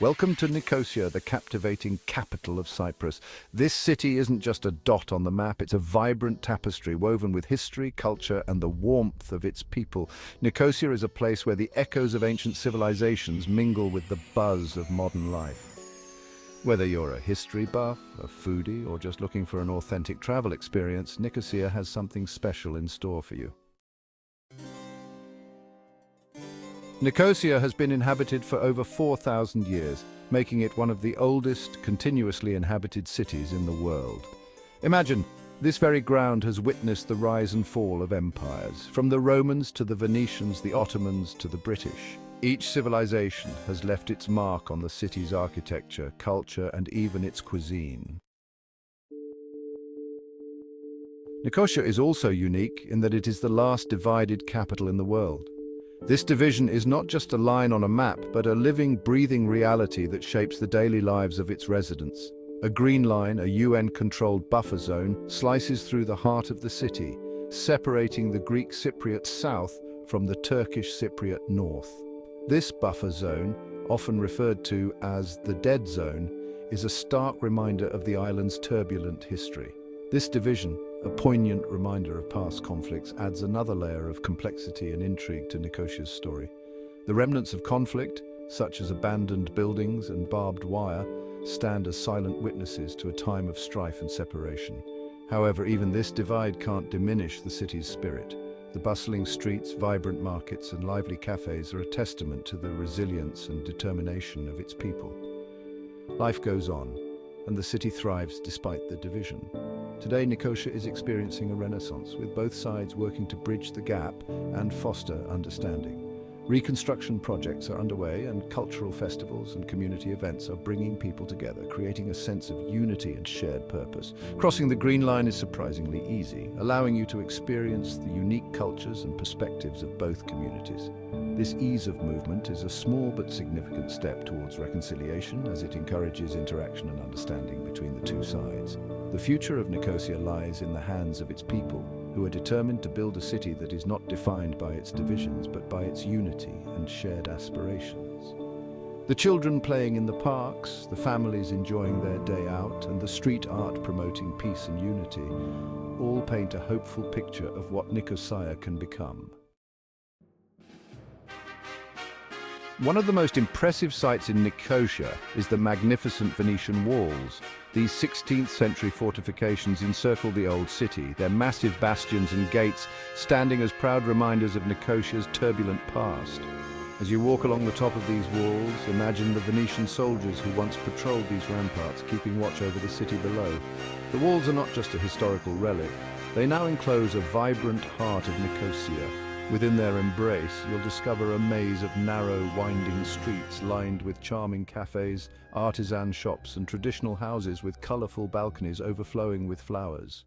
Welcome to Nicosia, the captivating capital of Cyprus. This city isn't just a dot on the map, it's a vibrant tapestry woven with history, culture, and the warmth of its people. Nicosia is a place where the echoes of ancient civilizations mingle with the buzz of modern life. Whether you're a history buff, a foodie, or just looking for an authentic travel experience, Nicosia has something special in store for you. Nicosia has been inhabited for over 4,000 years, making it one of the oldest continuously inhabited cities in the world. Imagine, this very ground has witnessed the rise and fall of empires, from the Romans to the Venetians, the Ottomans to the British. Each civilization has left its mark on the city's architecture, culture, and even its cuisine. Nicosia is also unique in that it is the last divided capital in the world. This division is not just a line on a map, but a living, breathing reality that shapes the daily lives of its residents. A green line, a UN-controlled buffer zone, slices through the heart of the city, separating the Greek Cypriot south from the Turkish Cypriot north. This buffer zone, often referred to as the dead zone, is a stark reminder of the island's turbulent history. This division, a poignant reminder of past conflicts, adds another layer of complexity and intrigue to Nicosia's story. The remnants of conflict, such as abandoned buildings and barbed wire, stand as silent witnesses to a time of strife and separation. However, even this divide can't diminish the city's spirit. The bustling streets, vibrant markets, and lively cafes are a testament to the resilience and determination of its people. Life goes on, and the city thrives despite the division. Today, Nicosia is experiencing a renaissance, with both sides working to bridge the gap and foster understanding. Reconstruction projects are underway, and cultural festivals and community events are bringing people together, creating a sense of unity and shared purpose. Crossing the Green Line is surprisingly easy, allowing you to experience the unique cultures and perspectives of both communities. This ease of movement is a small but significant step towards reconciliation, as it encourages interaction and understanding between the two sides. The future of Nicosia lies in the hands of its people, who are determined to build a city that is not defined by its divisions, but by its unity and shared aspirations. The children playing in the parks, the families enjoying their day out, and the street art promoting peace and unity, all paint a hopeful picture of what Nicosia can become. One of the most impressive sights in Nicosia is the magnificent Venetian Walls. These 16th century fortifications encircle the old city, their massive bastions and gates standing as proud reminders of Nicosia's turbulent past. As you walk along the top of these walls, imagine the Venetian soldiers who once patrolled these ramparts, keeping watch over the city below. The walls are not just a historical relic, they now enclose a vibrant heart of Nicosia. Within their embrace, you'll discover a maze of narrow, winding streets lined with charming cafes, artisan shops, and traditional houses with colorful balconies overflowing with flowers.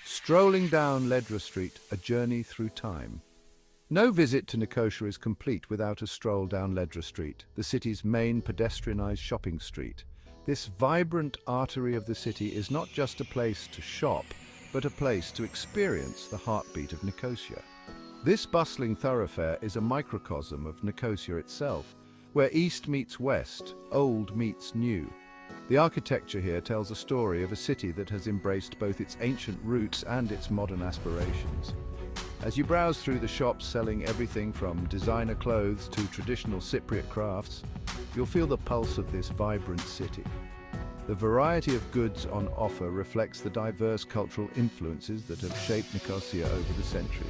Strolling down Lra Street, a journey through time. No visit to Nicosia is complete without a stroll down Lra Street, the city's main pedestrianized shopping street. This vibrant artery of the city is not just a place to shop, but a place to experience the heartbeat of Nicosia. This bustling thoroughfare is a microcosm of Nicosia itself, where east meets west, old meets new. The architecture here tells a story of a city that has embraced both its ancient roots and its modern aspirations. As you browse through the shops selling everything from designer clothes to traditional Cypriot crafts, you'll feel the pulse of this vibrant city. The variety of goods on offer reflects the diverse cultural influences that have shaped Nicosia over the centuries.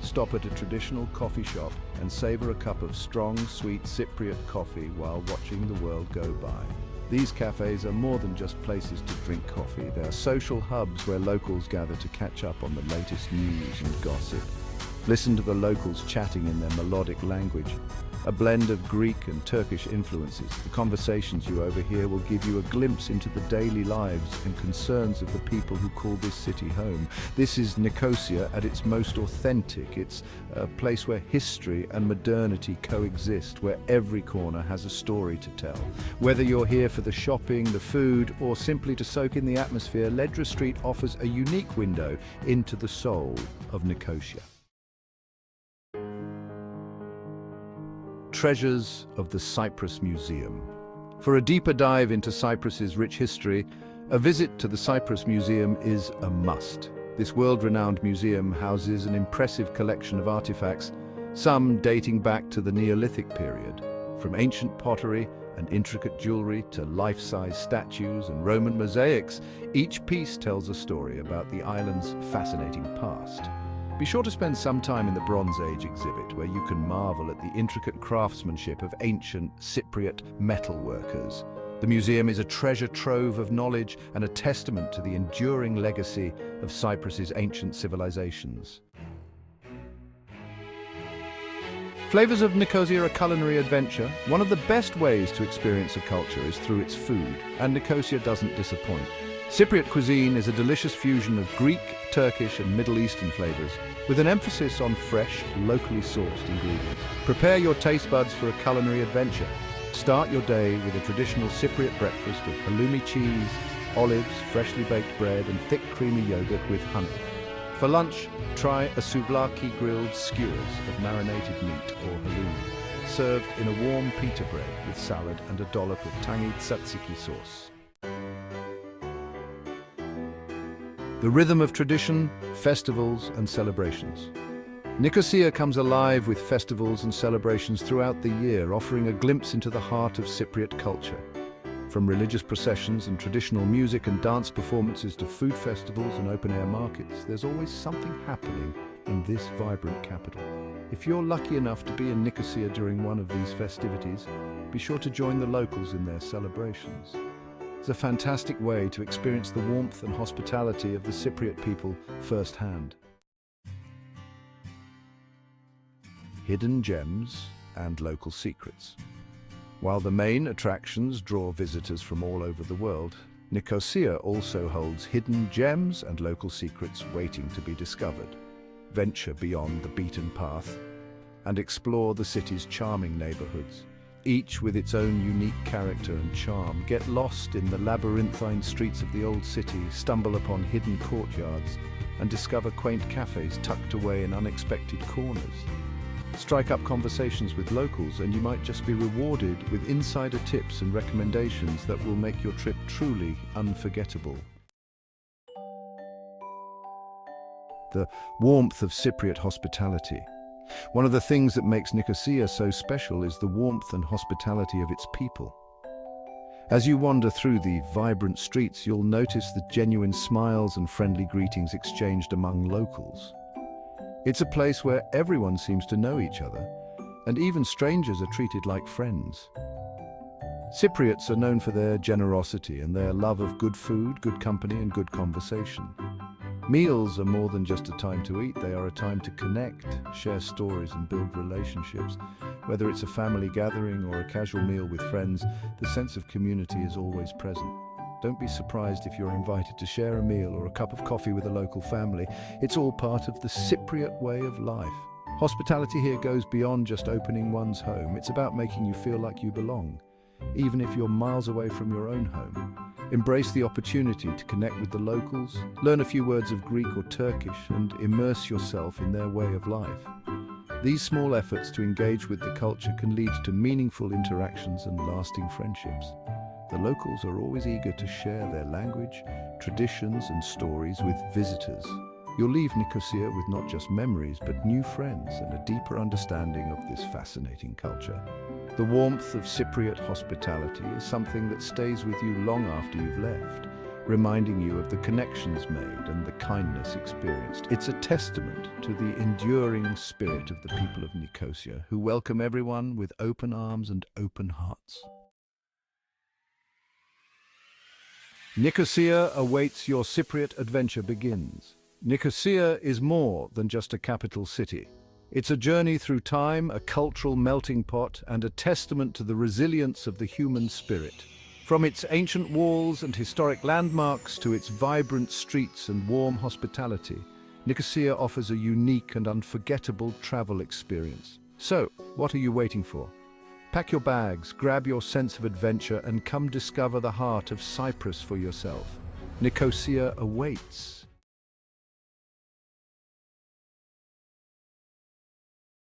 Stop at a traditional coffee shop and savor a cup of strong, sweet Cypriot coffee while watching the world go by. These cafes are more than just places to drink coffee. They are social hubs where locals gather to catch up on the latest news and gossip. Listen to the locals chatting in their melodic language, a blend of Greek and Turkish influences. The conversations you overhear will give you a glimpse into the daily lives and concerns of the people who call this city home. This is Nicosia at its most authentic. It's a place where history and modernity coexist, where every corner has a story to tell. Whether you're here for the shopping, the food, or simply to soak in the atmosphere, Lra Street offers a unique window into the soul of Nicosia. treasures of the Cyprus Museum. For a deeper dive into Cyprus's rich history, a visit to the Cyprus Museum is a must. This world-renowned museum houses an impressive collection of artifacts, some dating back to the Neolithic period. From ancient pottery and intricate jewelry to life-size statues and Roman mosaics, each piece tells a story about the island's fascinating past. Be sure to spend some time in the Bronze Age exhibit, where you can marvel at the intricate craftsmanship of ancient Cypriot metalworkers. The museum is a treasure trove of knowledge and a testament to the enduring legacy of Cyprus's ancient civilizations. Flavors of Nicosia are a culinary adventure. One of the best ways to experience a culture is through its food, and Nicosia doesn't disappoint. Cypriot cuisine is a delicious fusion of Greek, Turkish and Middle Eastern flavors, with an emphasis on fresh, locally sourced ingredients. Prepare your taste buds for a culinary adventure. Start your day with a traditional Cypriot breakfast of halloumi cheese, olives, freshly baked bread and thick creamy yogurt with honey. For lunch, try a souvlaki grilled skewers of marinated meat or halloumi, served in a warm pita bread with salad and a dollop of tangy tzatziki sauce. The rhythm of tradition, festivals and celebrations. Nicosia comes alive with festivals and celebrations throughout the year, offering a glimpse into the heart of Cypriot culture. From religious processions and traditional music and dance performances to food festivals and open-air markets, there's always something happening in this vibrant capital. If you're lucky enough to be in Nicosia during one of these festivities, be sure to join the locals in their celebrations. It's a fantastic way to experience the warmth and hospitality of the Cypriot people firsthand. Hidden gems and local secrets. While the main attractions draw visitors from all over the world, Nicosia also holds hidden gems and local secrets waiting to be discovered. Venture beyond the beaten path and explore the city's charming neighborhoods, each with its own unique character and charm. Get lost in the labyrinthine streets of the old city, stumble upon hidden courtyards, and discover quaint cafes tucked away in unexpected corners. Strike up conversations with locals and you might just be rewarded with insider tips and recommendations that will make your trip truly unforgettable. The warmth of Cypriot hospitality. One of the things that makes Nicosia so special is the warmth and hospitality of its people. As you wander through the vibrant streets, you'll notice the genuine smiles and friendly greetings exchanged among locals. It's a place where everyone seems to know each other, and even strangers are treated like friends. Cypriots are known for their generosity and their love of good food, good company, and good conversation. Meals are more than just a time to eat, they are a time to connect, share stories, and build relationships. Whether it's a family gathering or a casual meal with friends, the sense of community is always present. Don't be surprised if you're invited to share a meal or a cup of coffee with a local family. It's all part of the Cypriot way of life. Hospitality here goes beyond just opening one's home. It's about making you feel like you belong, even if you're miles away from your own home. Embrace the opportunity to connect with the locals, learn a few words of Greek or Turkish, and immerse yourself in their way of life. These small efforts to engage with the culture can lead to meaningful interactions and lasting friendships. The locals are always eager to share their language, traditions, and stories with visitors. You'll leave Nicosia with not just memories, but new friends and a deeper understanding of this fascinating culture. The warmth of Cypriot hospitality is something that stays with you long after you've left, reminding you of the connections made and the kindness experienced. It's a testament to the enduring spirit of the people of Nicosia, who welcome everyone with open arms and open hearts. Nicosia awaits. Your Cypriot adventure begins. Nicosia is more than just a capital city. It's a journey through time, a cultural melting pot, and a testament to the resilience of the human spirit. From its ancient walls and historic landmarks to its vibrant streets and warm hospitality, Nicosia offers a unique and unforgettable travel experience. So, what are you waiting for? Pack your bags, grab your sense of adventure, and come discover the heart of Cyprus for yourself. Nicosia awaits.